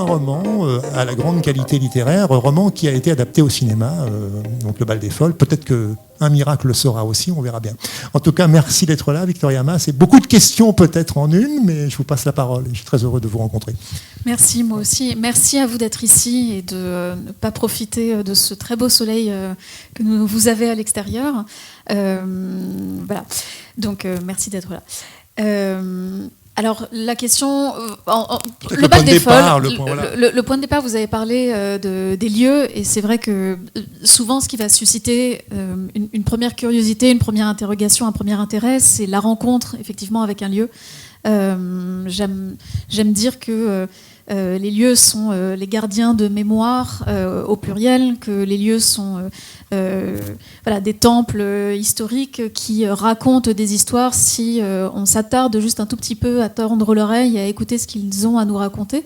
roman à la grande qualité littéraire, roman qui a été adapté au cinéma, donc Le Bal des Folles. Peut-être qu'un miracle le sera aussi, on verra bien. En tout cas, merci d'être là, Victoria Mas. Et beaucoup de questions peut-être en une, mais je vous passe la parole. Je suis très heureux de vous rencontrer. Merci, moi aussi. Merci à vous d'être ici et de ne pas profiter de ce très beau soleil que vous avez à l'extérieur. Voilà. Donc, merci d'être là. Alors, la question... le Bal des Folles, le point de départ, vous avez parlé des lieux, et c'est vrai que souvent, ce qui va susciter une première curiosité, une première interrogation, un premier intérêt, c'est la rencontre, effectivement, avec un lieu. J'aime dire que les lieux sont les gardiens de mémoire au pluriel, que les lieux sont voilà, des temples historiques qui racontent des histoires si on s'attarde juste un tout petit peu à tendre l'oreille et à écouter ce qu'ils ont à nous raconter.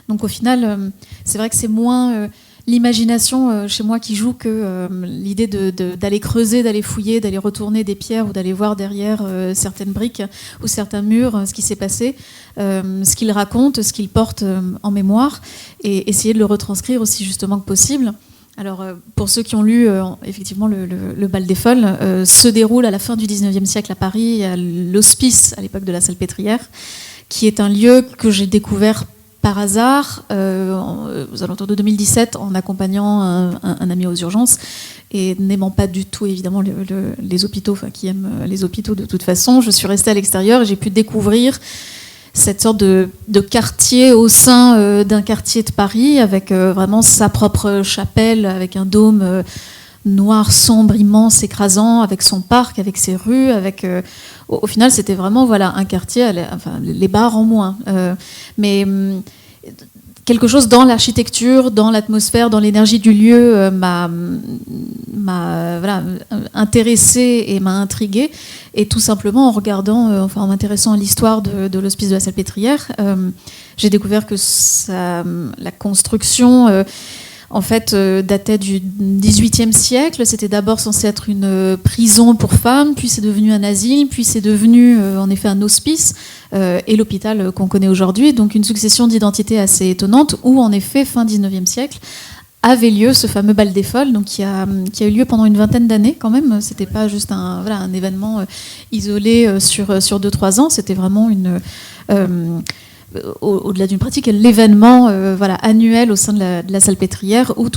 Donc au final, c'est vrai que c'est moins l'imagination chez moi qui joue que l'idée d'aller creuser, d'aller fouiller, d'aller retourner des pierres ou d'aller voir derrière certaines briques ou certains murs ce qui s'est passé, ce qu'ils racontent, ce qu'ils portent en mémoire, et essayer de le retranscrire aussi justement que possible. Alors, pour ceux qui ont lu, effectivement, le Bal des Folles se déroule à la fin du 19e siècle à Paris, à l'Hospice, à l'époque de la Salpêtrière, qui est un lieu que j'ai découvert par hasard, aux alentours de 2017, en accompagnant un ami aux urgences, et n'aimant pas du tout, évidemment, les hôpitaux, enfin, qui aiment les hôpitaux de toute façon, je suis restée à l'extérieur et j'ai pu découvrir cette sorte de quartier au sein d'un quartier de Paris, avec vraiment sa propre chapelle, avec un dôme noir, sombre, immense, écrasant, avec son parc, avec ses rues, avec... au final, c'était vraiment voilà, un quartier, enfin, les bars en moins. Mais quelque chose dans l'architecture, dans l'atmosphère, dans l'énergie du lieu m'a voilà, intéressée et m'a intriguée. Et tout simplement, en regardant, enfin, en m'intéressant à l'histoire de l'Hospice de la Salpêtrière, j'ai découvert que la construction... en fait, datait du XVIIIe siècle. C'était d'abord censé être une prison pour femmes, puis c'est devenu un asile, puis c'est devenu en effet un hospice et l'hôpital qu'on connaît aujourd'hui. Donc une succession d'identités assez étonnantes où, en effet, fin XIXe siècle, avait lieu ce fameux Bal des Folles, donc qui a eu lieu pendant une vingtaine d'années quand même. C'était pas juste un événement isolé sur 2-3 ans. C'était vraiment au-delà d'une pratique, l'événement voilà, annuel au sein de la Salpêtrière où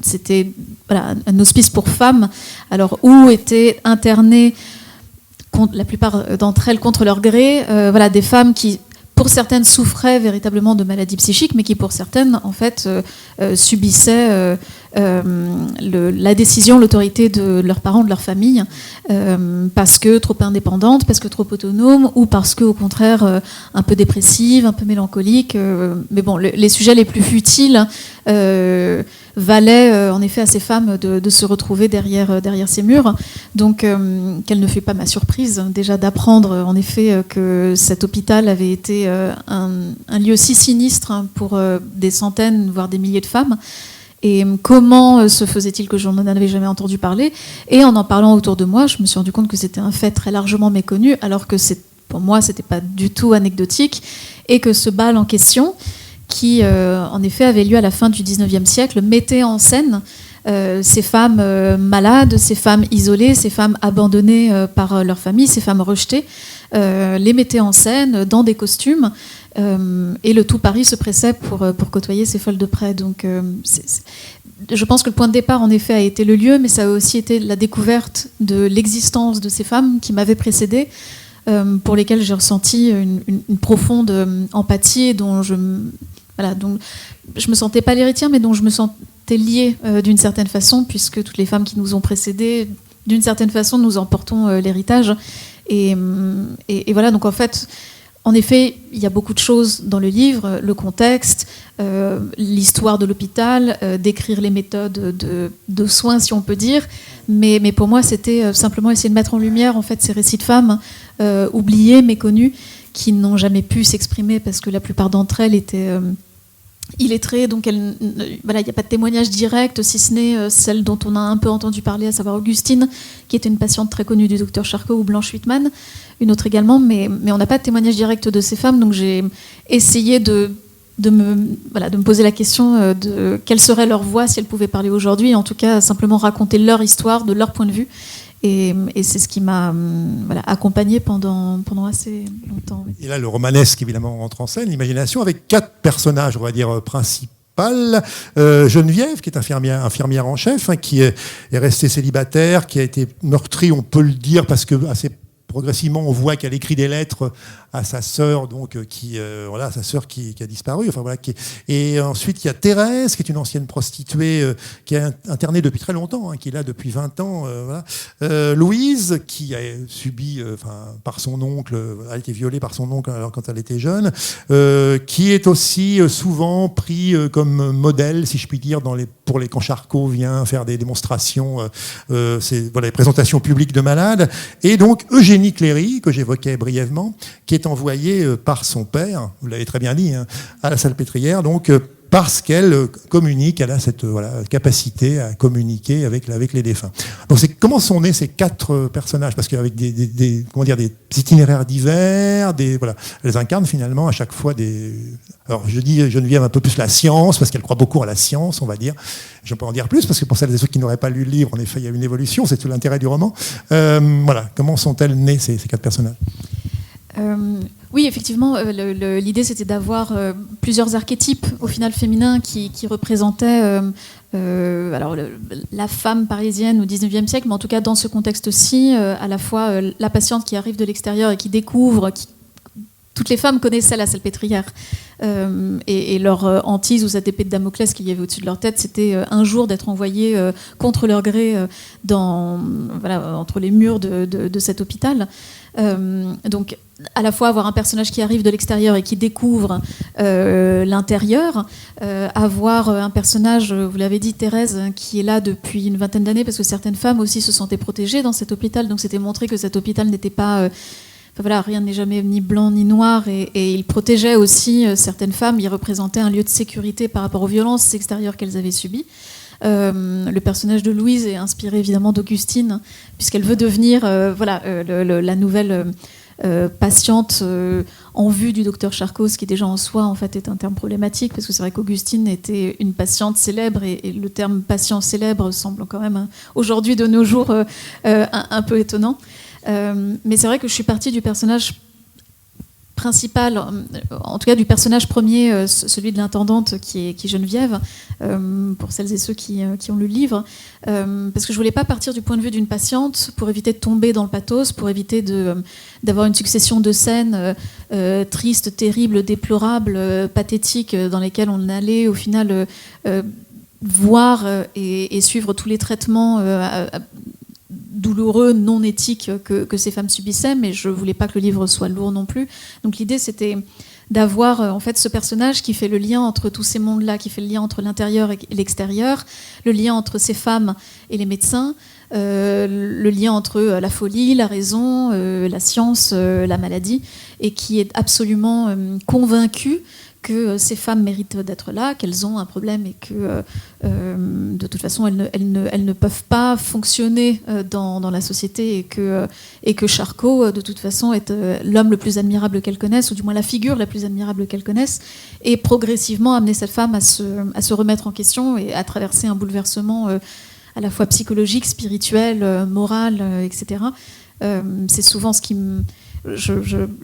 c'était voilà, un hospice pour femmes, alors où étaient internées la plupart d'entre elles contre leur gré, voilà, des femmes qui pour certaines souffraient véritablement de maladies psychiques, mais qui pour certaines en fait subissaient la décision, l'autorité de leurs parents, de leur famille, parce que trop indépendantes, parce que trop autonomes, ou parce que au contraire un peu dépressives, un peu mélancoliques. Mais bon, les sujets les plus futiles valaient en effet à ces femmes de se retrouver derrière ces murs. Donc, quelle ne fut pas ma surprise déjà d'apprendre en effet que cet hôpital avait été un lieu si sinistre pour des centaines, voire des milliers de femmes. Et comment se faisait-il que je n'en avais jamais entendu parler ? Et en parlant autour de moi, je me suis rendu compte que c'était un fait très largement méconnu, alors que pour moi, c'était pas du tout anecdotique, et que ce bal en question, qui en effet avait lieu à la fin du XIXe siècle, mettait en scène ces femmes malades, ces femmes isolées, ces femmes abandonnées par leur famille, ces femmes rejetées, les mettait en scène dans des costumes. Et le tout Paris se pressait pour côtoyer ces folles de près. Donc, je pense que le point de départ, en effet, a été le lieu, mais ça a aussi été la découverte de l'existence de ces femmes qui m'avaient précédée, pour lesquelles j'ai ressenti une profonde empathie, dont je me sentais pas l'héritière, mais dont je me sentais liée d'une certaine façon, puisque toutes les femmes qui nous ont précédées, d'une certaine façon, nous en portons l'héritage. Et voilà, donc en fait... En effet, il y a beaucoup de choses dans le livre, le contexte, l'histoire de l'hôpital, décrire les méthodes de soins, si on peut dire. Mais pour moi, c'était simplement essayer de mettre en lumière en fait, ces récits de femmes oubliées, méconnues, qui n'ont jamais pu s'exprimer parce que la plupart d'entre elles étaient illettrées. Donc, voilà, il n'y a pas de témoignage direct, si ce n'est celle dont on a un peu entendu parler, à savoir Augustine, qui était une patiente très connue du docteur Charcot, ou Blanche Whitman, une autre également, mais on n'a pas de témoignage direct de ces femmes, donc j'ai essayé de de me poser la question de quelle serait leur voix si elles pouvaient parler aujourd'hui, en tout cas simplement raconter leur histoire, de leur point de vue. Et c'est ce qui m'a accompagnée pendant assez longtemps. Oui. Et là, le romanesque, évidemment, rentre en scène, l'imagination, avec 4 personnages, on va dire, principaux. Geneviève, qui est infirmière en chef, qui est restée célibataire, qui a été meurtrie, on peut le dire, parce que assez progressivement, on voit qu'elle écrit des lettres à sa sœur, donc sa sœur qui a disparu. Enfin voilà. Et ensuite, il y a Thérèse, qui est une ancienne prostituée qui est internée depuis très longtemps, qui est là depuis 20 ans. Louise, qui a subi, par son oncle, a été violée par son oncle alors quand elle était jeune, qui est aussi souvent pris comme modèle, si je puis dire, quand Charcot vient faire des démonstrations, les présentations publiques de malades. Et donc Eugénie Cléry, que j'évoquais brièvement, qui est envoyée par son père, vous l'avez très bien dit, à la Salpêtrière, donc parce qu'elle communique, elle a cette capacité à communiquer avec les défunts. Donc comment sont nés ces 4 personnages? Parce qu'avec des itinéraires divers, elles incarnent finalement à chaque fois Alors je dis Geneviève un peu plus la science, parce qu'elle croit beaucoup à la science, on va dire. Je peux en dire plus, parce que pour celles et ceux qui n'auraient pas lu le livre, en effet, il y a une évolution, c'est tout l'intérêt du roman. Comment sont-elles nées, ces 4 personnages? Oui, effectivement, l'idée c'était d'avoir plusieurs archétypes au final féminins qui représentaient la femme parisienne au XIXe siècle, mais en tout cas dans ce contexte-ci, à la fois la patiente qui arrive de l'extérieur et qui découvre, toutes les femmes connaissaient la Salpêtrière et leur hantise ou cette épée de Damoclès qu'il y avait au-dessus de leur tête, c'était un jour d'être envoyées contre leur gré entre les murs de cet hôpital. Donc à la fois avoir un personnage qui arrive de l'extérieur et qui découvre l'intérieur, avoir un personnage, vous l'avez dit, Thérèse, qui est là depuis une vingtaine d'années parce que certaines femmes aussi se sentaient protégées dans cet hôpital, donc c'était montré que cet hôpital n'était pas... rien n'est jamais ni blanc ni noir, et il protégeait aussi certaines femmes, il représentait un lieu de sécurité par rapport aux violences extérieures qu'elles avaient subies. Le personnage de Louise est inspiré évidemment d'Augustine, puisqu'elle veut devenir la nouvelle patiente en vue du docteur Charcot, ce qui déjà en soi en fait est un terme problématique, parce que c'est vrai qu'Augustine était une patiente célèbre, et le terme patient célèbre semble quand même aujourd'hui de nos jours un peu étonnant. Mais c'est vrai que je suis partie du personnage principal, en tout cas du personnage premier, celui de l'intendante qui est Geneviève, pour celles et ceux qui ont lu le livre, parce que je voulais pas partir du point de vue d'une patiente pour éviter de tomber dans le pathos, pour éviter d'avoir une succession de scènes tristes, terribles, déplorables, pathétiques, dans lesquelles on allait au final voir et suivre tous les traitements douloureux, non éthiques que ces femmes subissaient, mais je voulais pas que le livre soit lourd non plus. Donc l'idée c'était d'avoir en fait ce personnage qui fait le lien entre tous ces mondes-là, qui fait le lien entre l'intérieur et l'extérieur, le lien entre ces femmes et les médecins, le lien entre la folie, la raison, la science, la maladie, et qui est absolument convaincu que ces femmes méritent d'être là, qu'elles ont un problème et que de toute façon elles ne peuvent pas fonctionner dans la société, et que Charcot de toute façon est l'homme le plus admirable qu'elle connaisse, ou du moins la figure la plus admirable qu'elle connaisse, et progressivement amener cette femme à se remettre en question et à traverser un bouleversement à la fois psychologique, spirituel, moral, etc. C'est souvent ce qui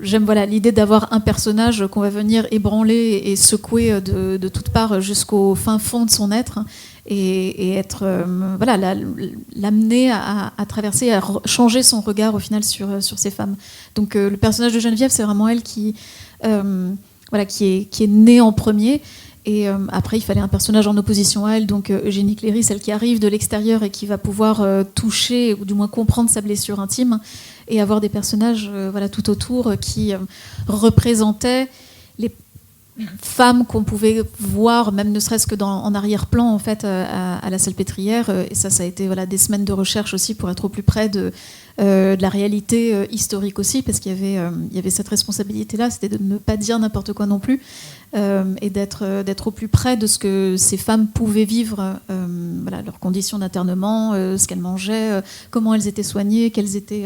j'aime l'idée d'avoir un personnage qu'on va venir ébranler et secouer de toutes parts jusqu'au fin fond de son être, et être l'amener à traverser, à changer son regard au final sur ces femmes. Donc le personnage de Geneviève, c'est vraiment elle qui est née en premier. Et après, il fallait un personnage en opposition à elle, donc Eugénie Cléry, celle qui arrive de l'extérieur et qui va pouvoir toucher, ou du moins comprendre sa blessure intime, et avoir des personnages tout autour qui représentaient les femmes qu'on pouvait voir, même ne serait-ce que en arrière-plan en fait, à la Salpêtrière. Et ça a été des semaines de recherche aussi pour être au plus près de la réalité historique aussi, parce qu'il y avait cette responsabilité-là, c'était de ne pas dire n'importe quoi non plus, et d'être au plus près de ce que ces femmes pouvaient vivre, leurs conditions d'internement, ce qu'elles mangeaient, comment elles étaient soignées, quelles étaient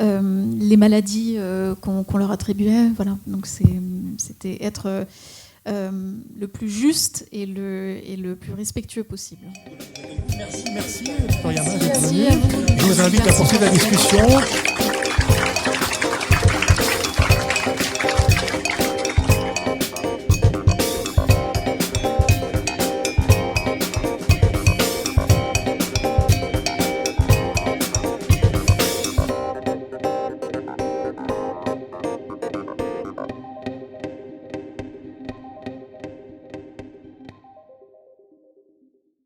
les maladies qu'on leur attribuait. Voilà. Donc c'était être le plus juste et le plus respectueux possible. Merci Victoria Mas d'être Merci venue. à vous. Je vous invite à poursuivre la discussion.